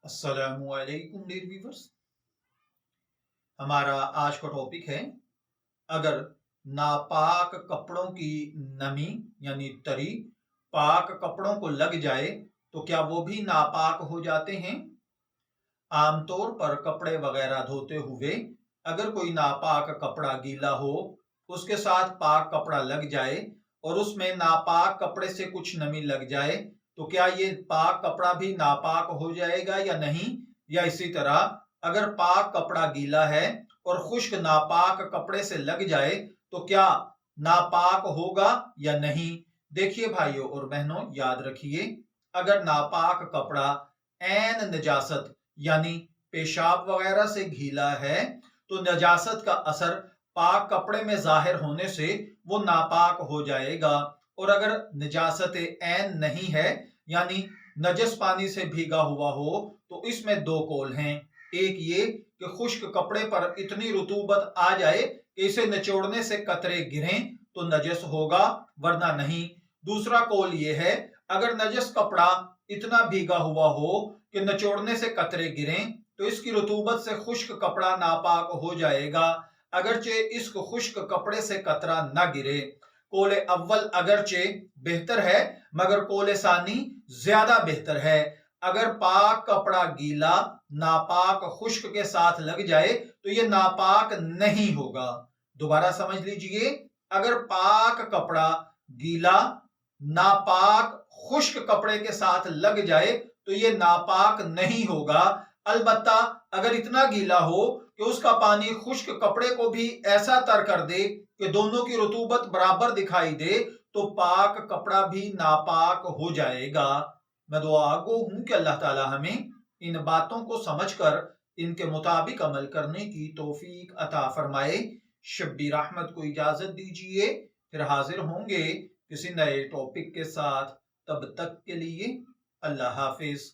अस्सलामु अलैकुम dear viewers. हमारा आज का टॉपिक है, अगर नापाक कपड़ों की नमी यानी तरी पाक कपड़ों को लग जाए तो क्या वो भी नापाक हो जाते हैं। आमतौर पर कपड़े वगैरह धोते हुए अगर कोई नापाक कपड़ा गीला हो, उसके साथ पाक कपड़ा लग जाए और उसमें नापाक कपड़े से कुछ नमी लग जाए तो क्या ये पाक कपड़ा भी नापाक हो जाएगा या नहीं। या इसी तरह अगर पाक कपड़ा गीला है और खुश्क नापाक कपड़े से लग जाए तो क्या नापाक होगा या नहीं। देखिए भाइयों और बहनों, याद रखिए, अगर नापाक कपड़ा ऐन नजासत यानी पेशाब वगैरह से गीला है तो नजासत का असर पाक कपड़े में जाहिर होने से वो नापाक हो जाएगा। और अगर नजासत ऐन नहीं है यानी नजस पानी से भीगा हुआ हो तो इसमें दो कौल हैं। एक ये कि खुश्क कपड़े पर इतनी रुतूबत आ जाए कि इसे निचोड़ने से कतरे गिरें तो नजस होगा, वरना नहीं। दूसरा कौल ये है, अगर नजस कपड़ा इतना भीगा हुआ हो कि निचोड़ने से कतरे गिरें तो इसकी रुतूबत से खुश्क कपड़ा नापाक हो जाएगा, अगरचे इस खुश्क कपड़े से कतरा न गिरे। कौल अव्वल अगरचे बेहतर है मगर कौल सानी ज्यादा बेहतर है। अगर पाक कपड़ा गीला नापाक खुश्क के साथ लग जाए तो यह नापाक नहीं होगा। दोबारा समझ लीजिए, अगर पाक कपड़ा गीला नापाक खुश्क कपड़े के साथ लग जाए तो यह नापाक नहीं होगा। अलबत्ता अगर इतना गीला हो कि उसका पानी खुश्क कपड़े को भी ऐसा तर कर दे कि दोनों की रुतूबत बराबर दिखाई दे तो पाक कपड़ा भी नापाक हो जाएगा। मैं दुआ गो हूं कि अल्लाह ताला हमें इन बातों को समझकर इनके मुताबिक अमल करने की तौफीक अता फरमाए। शब्बीर अहमद को इजाजत दीजिए, फिर हाजिर होंगे किसी नए टॉपिक के साथ। तब तक के लिए अल्लाह हाफिज।